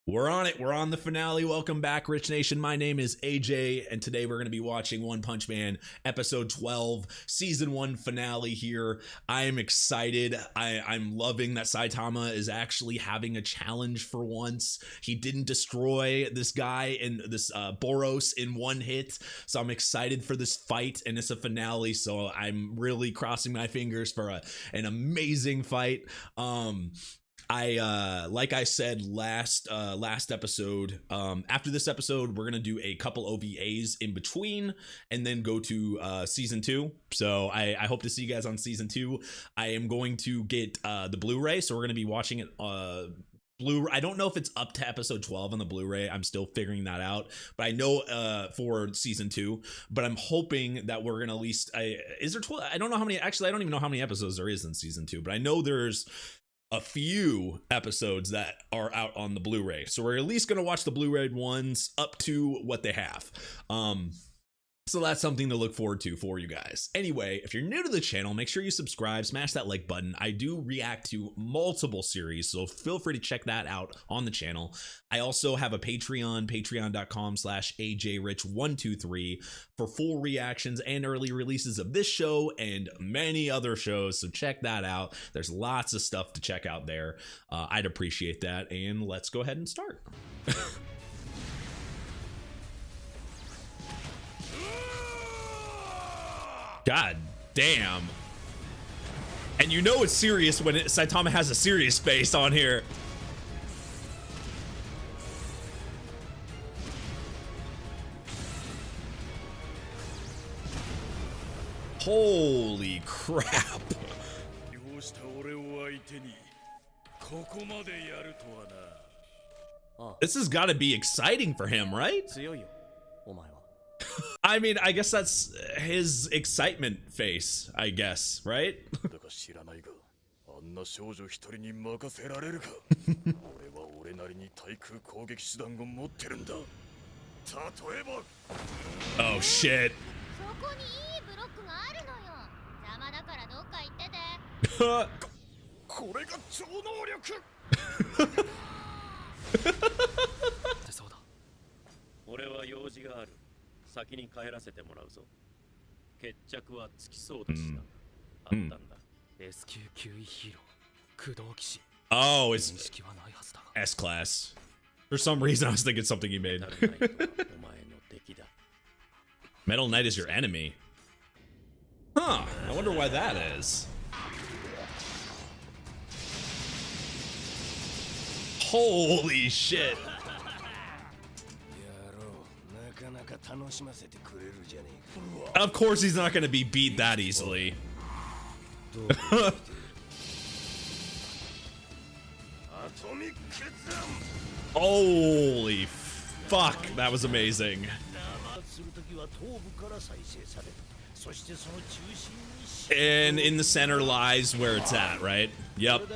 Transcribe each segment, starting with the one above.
We're on it. We're on the finale. Welcome back, Rich Nation. My name is AJ, and today we're going to be watching One Punch Man episode 12, season 1 finale here. I am excited. I'm loving that Saitama is actually having a challenge for once. He didn't destroy this guy and this Boros in one hit, so I'm excited for this fight, and it's a finale, so I'm really crossing my fingers for an amazing fight. Like I said last episode, after this episode we're gonna do a couple OVAs in between and then go to season 2. So I hope to see you guys on season 2. I am going to get the Blu-ray, so we're gonna be watching it I don't know if it's up to episode 12 on the Blu-ray. I'm still figuring that out, but I know for season 2, but I'm hoping that we're gonna at least is there 12? I don't know how many, actually I don't even know how many episodes there is in season 2, but I know there's a few episodes that are out on the Blu-ray, so we're at least going to watch the Blu-ray ones up to what they have. So that's something to look forward to for you guys. Anyway, if you're new to the channel, make sure you subscribe, smash that like button. I do react to multiple series, so feel free to check that out on the channel. I also have a Patreon, patreon.com/ajrich123 for full reactions and early releases of this show and many other shows, so check that out. There's lots of stuff to check out there. I'd appreciate that, and let's go ahead and start. God damn. And you know it's serious when Saitama has a serious face on here. Holy crap. This has got to be exciting for him, right? I mean, I guess that's his excitement face, I guess, right? Oh shit. Oh, it's S-Class. For some reason, I was thinking something he made. Metal Knight is your enemy. Huh, I wonder why that is. Holy shit. Of course he's not going to be beat that easily. Holy fuck, that was amazing. And in the center lies where it's at, right? Yep.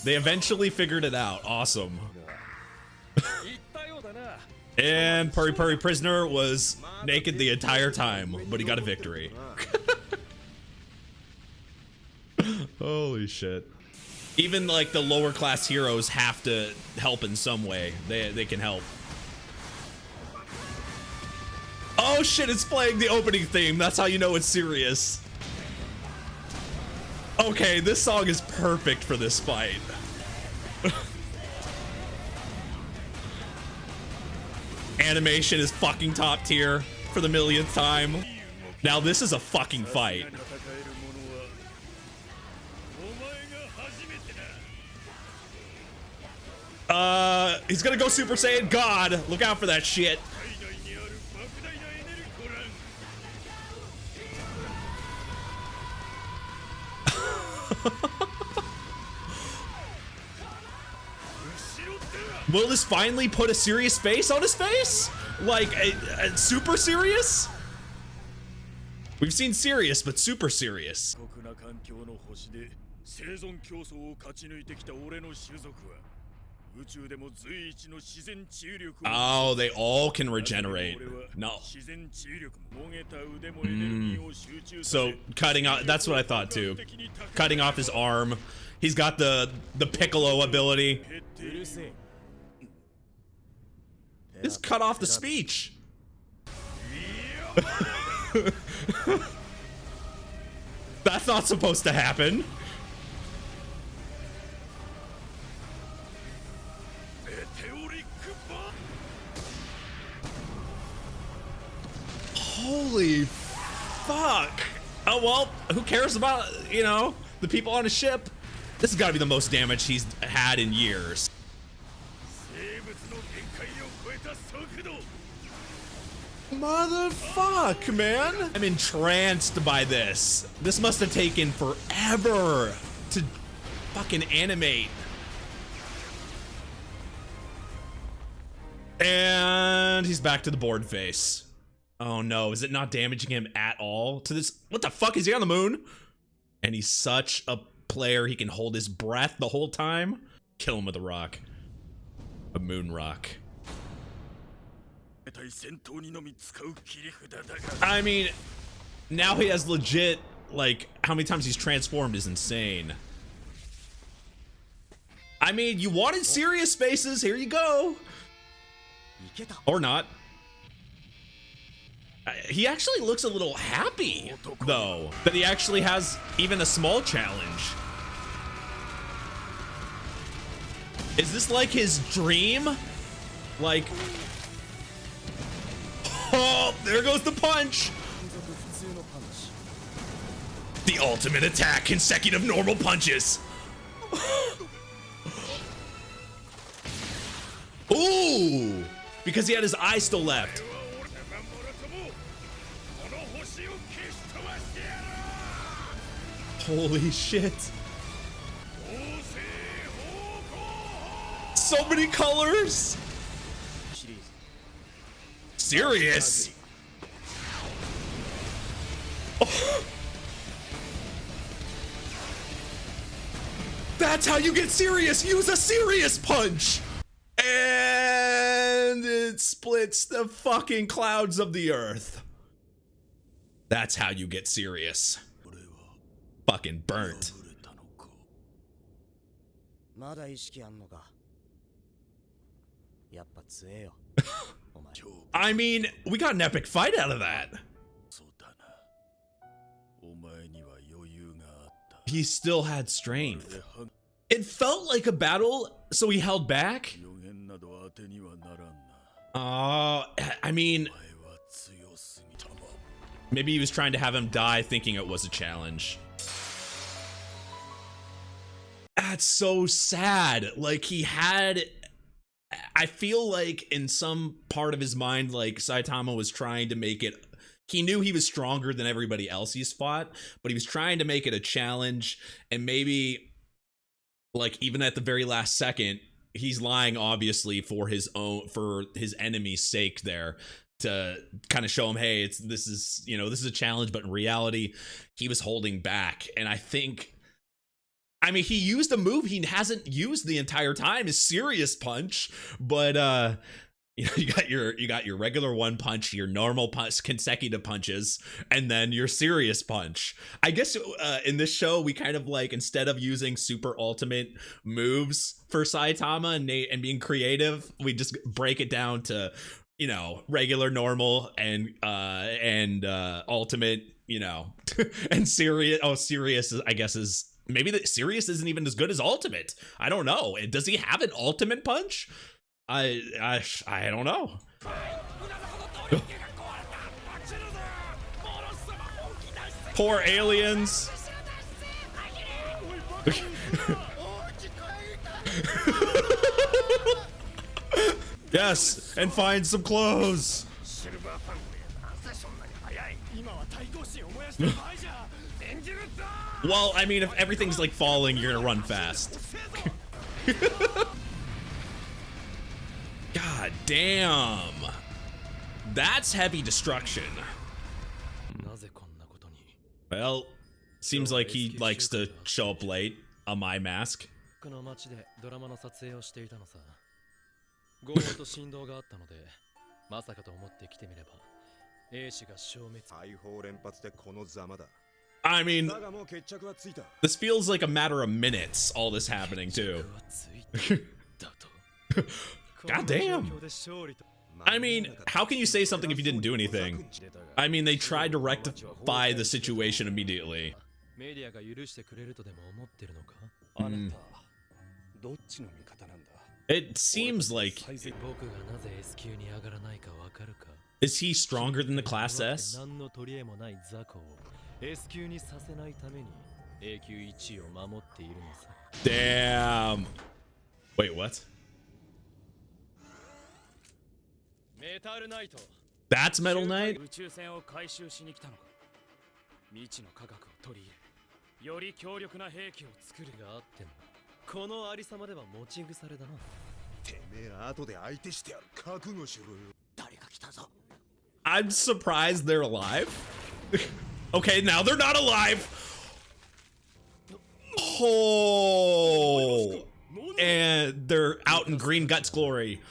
They eventually figured it out. Awesome. And Puri Puri Prisoner was naked the entire time, but he got a victory. Holy shit. Even like the lower class heroes have to help in some way. They can help. Oh shit, it's playing the opening theme. That's how you know it's serious. Okay, this song is perfect for this fight. Animation is fucking top tier for the millionth time. Now this is a fucking fight. He's gonna go Super Saiyan God. Look out for that shit. Will this finally put a serious face on his face? Like, a super serious? We've seen serious, but super serious. Oh, they all can regenerate. No. So cutting out, that's what I thought too. Cutting off his arm. He's got the Piccolo ability. Just cut off the speech. That's not supposed to happen. Holy fuck. Oh well, who cares about, you know, the people on a ship? This has got to be the most damage he's had in years. Motherfuck, man. I'm entranced by this. This must have taken forever to fucking animate. And he's back to the board face. Oh no, is it not damaging him at all to this? What the fuck, is he on the moon? And he's such a player, he can hold his breath the whole time. Kill him with a rock. A moon rock. I mean, now he has legit, like, how many times he's transformed is insane. I mean, you wanted serious faces, here you go. Or not. He actually looks a little happy, though, that he actually has even a small challenge. Is this like his dream? Like, oh, there goes the punch. The ultimate attack, consecutive normal punches. Ooh, because he had his eye still left. Holy shit. So many colors. Serious. Oh. That's how you get serious. Use a serious punch. And it splits the fucking clouds of the earth. That's how you get serious. Fucking burnt. I mean, we got an epic fight out of that. He still had strength. It felt like a battle, so he held back. I mean, maybe he was trying to have him die thinking it was a challenge. That's so sad. Like, he had, I feel like in some part of his mind, like Saitama was trying to make it, he knew he was stronger than everybody else he's fought, but he was trying to make it a challenge. And maybe, like, even at the very last second, he's lying obviously for his own, for his enemy's sake there, to kind of show him, hey, this is a challenge, but in reality he was holding back. And I think, I mean, he used a move he hasn't used the entire time, his serious punch, but you know, you got your regular one punch, your normal punch, consecutive punches, and then your serious punch. I guess in this show we kind of, like, instead of using super ultimate moves for Saitama and being creative, we just break it down to, you know, regular, normal, and ultimate, you know, and serious. Oh, serious is, I guess, is maybe the serious isn't even as good as ultimate. I don't know. Does he have an ultimate punch? I don't know. Poor aliens. Yes, and find some clothes. Well, I mean, if everything's like falling, you're gonna run fast. God damn. That's heavy destruction. Well, seems like he likes to show up late on my mask. I mean, this feels like a matter of minutes, all this happening too. God damn. I mean, how can you say something if you didn't do anything? I mean, they tried to rectify the situation immediately. It seems like... Is he stronger than the Class S? Damn. Wait, what? That's Metal Knight? I'm surprised they're alive. Okay, now they're not alive. Oh, and they're out in Green Guts glory.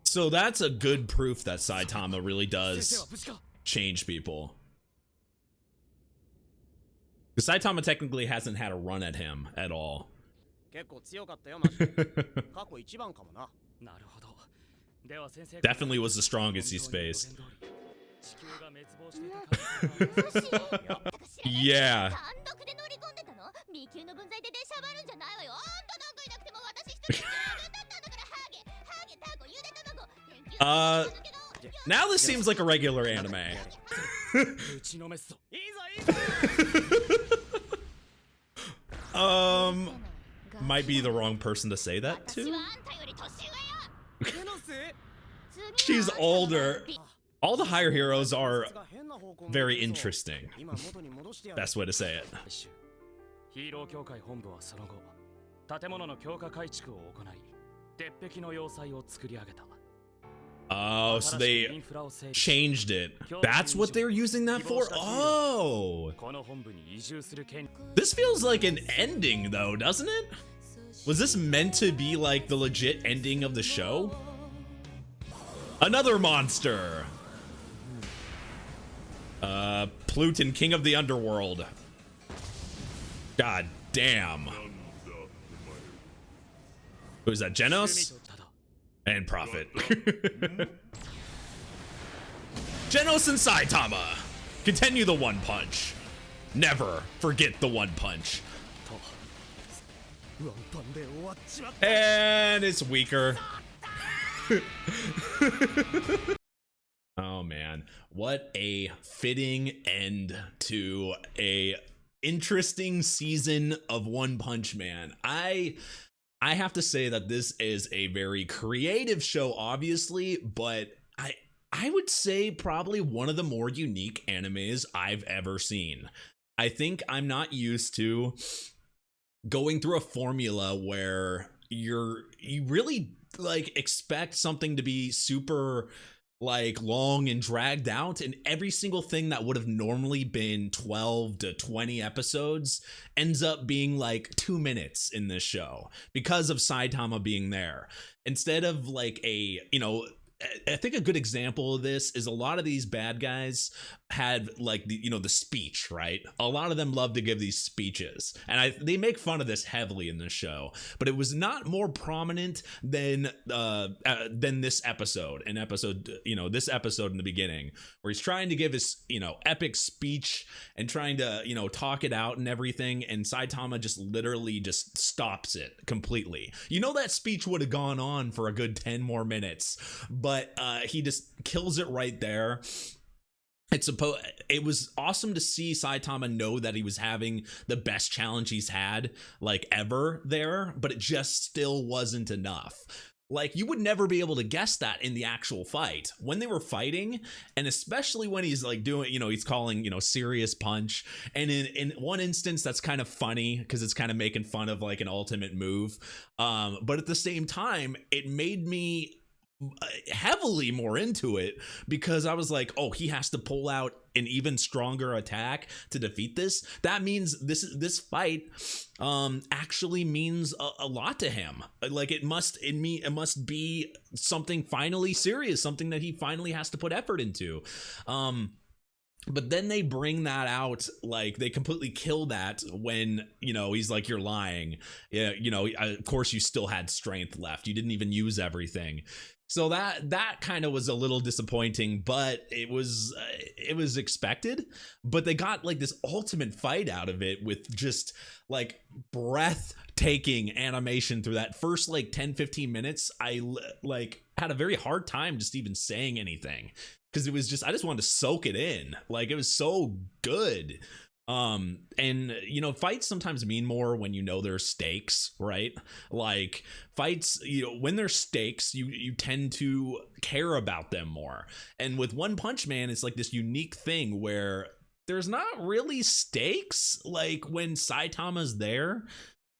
So that's a good proof that Saitama really does change people. Because Saitama technically hasn't had a run at him at all. Definitely was the strongest he's faced. Yeah. Now this seems like a regular anime. Might be the wrong person to say that to. She's older. All the higher heroes are very interesting. Best way to say it. Oh, so they changed it. That's what they're using that for? Oh. This feels like an ending though, doesn't it? Was this meant to be like the legit ending of the show? Another monster. Pluton, king of the underworld. God damn. Who's that, Genos? And Prophet. Genos and Saitama. Continue the one punch. Never forget the one punch. And it's weaker. Oh man, what a fitting end to a interesting season of One Punch Man. I have to say that this is a very creative show, obviously, but I would say probably one of the more unique animes I've ever seen. I think I'm not used to going through a formula where you really like expect something to be super like long and dragged out, and every single thing that would have normally been 12 to 20 episodes ends up being like 2 minutes in this show because of Saitama being there instead of like a, you know, I think a good example of this is a lot of these bad guys had like the, you know, the speech, right? A lot of them love to give these speeches, and they make fun of this heavily in this show, but it was not more prominent than this episode, you know, this episode in the beginning where he's trying to give his, you know, epic speech and trying to, you know, talk it out and everything, and Saitama just literally just stops it completely. You know, that speech would have gone on for a good 10 more minutes, but he just kills it right there. It was awesome to see Saitama know that he was having the best challenge he's had like ever there, but it just still wasn't enough. Like, you would never be able to guess that in the actual fight when they were fighting, and especially when he's like doing, you know, he's calling, you know, serious punch, and in one instance that's kind of funny because it's kind of making fun of like an ultimate move, but at the same time it made me heavily more into it, because I was like, oh, he has to pull out an even stronger attack to defeat this. That means this fight actually means a lot to him. Like it must be something finally serious, something that he finally has to put effort into. But then they bring that out, like they completely kill that when, he's like, you're lying. Yeah, of course you still had strength left. You didn't even use everything. So that kind of was a little disappointing, but it was expected. But they got like this ultimate fight out of it with just like breathtaking animation through that first like 10-15 minutes. I like had a very hard time just even saying anything, because it was just, I just wanted to soak it in. Like it was so good. And fights sometimes mean more when there's stakes, right? Like fights, when there's stakes, you tend to care about them more. And with One Punch Man, it's like this unique thing where there's not really stakes like when Saitama's there,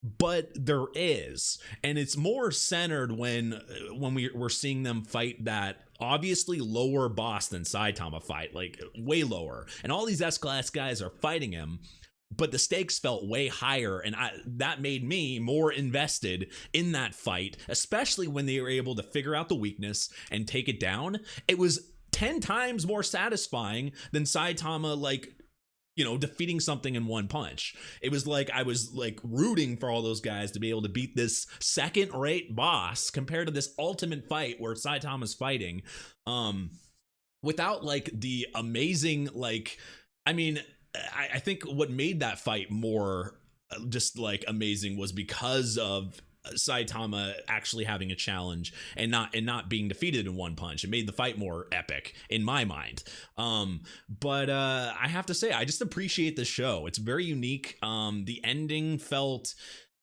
but there is. And it's more centered when we're seeing them fight that obviously lower boss than Saitama fight, like way lower, and all these S-class guys are fighting him, but the stakes felt way higher, and that made me more invested in that fight, especially when they were able to figure out the weakness and take it down. It was 10 times more satisfying than Saitama defeating something in one punch. It was like I was like rooting for all those guys to be able to beat this second-rate boss compared to this ultimate fight where Saitama's fighting without like the amazing, like, I mean, I think what made that fight more just like amazing was because of Saitama actually having a challenge and not being defeated in one punch. It made the fight more epic in my mind. But I have to say, I just appreciate the show. It's very unique. The ending felt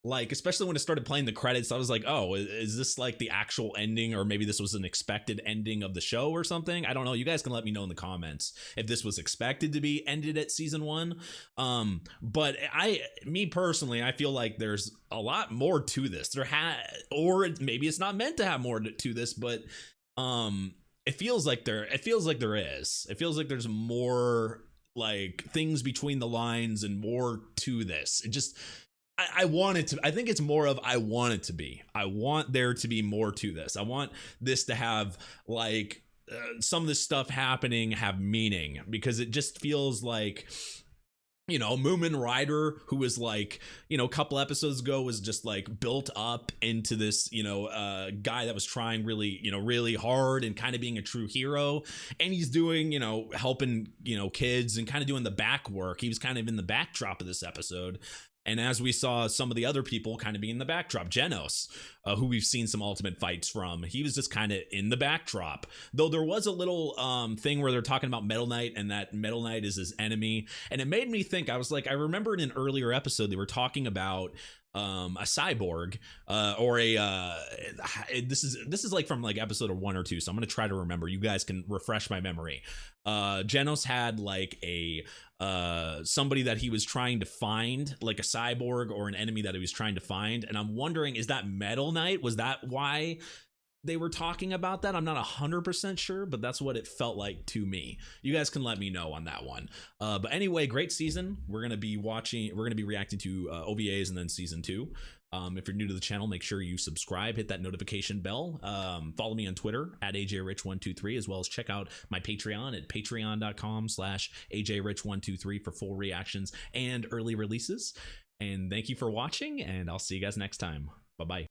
like, especially when it started playing the credits, I was like, oh, is this like the actual ending, or maybe this was an expected ending of the show or something? I don't know. You guys can let me know in the comments if this was expected to be ended at season 1. But me personally, I feel like there's a lot more to this. Or maybe it's not meant to have more to this, but it feels like there is. It feels like there's more like things between the lines and more to this. It just, I want it to, I think it's more of, I want it to be. I want there to be more to this. I want this to have like some of this stuff happening have meaning, because it just feels like, Moomin Rider, who was like, a couple episodes ago was just like built up into this, guy that was trying really, really hard and kind of being a true hero. And he's doing, helping, kids and kind of doing the back work. He was kind of in the backdrop of this episode. And as we saw some of the other people kind of be in the backdrop, Genos, who we've seen some ultimate fights from, he was just kind of in the backdrop. Though there was a little thing where they're talking about Metal Knight and that Metal Knight is his enemy. And it made me think, I was like, I remember in an earlier episode, they were talking about a cyborg or this is like from like episode 1 or 2, so I'm gonna try to remember. You guys can refresh my memory. Genos had like a somebody that he was trying to find, like a cyborg or an enemy that he was trying to find, and I'm wondering, is that Metal Knight? Was that why they were talking about that? I'm not 100% sure, but that's what it felt like to me. You guys can let me know on that one. But anyway, great season. We're going to be reacting to OVAs and then season 2. If you're new to the channel, make sure you subscribe, hit that notification bell. Follow me on Twitter at ajrich123, as well as check out my Patreon at patreon.com/ajrich123 for full reactions and early releases. And thank you for watching, and I'll see you guys next time. Bye-bye.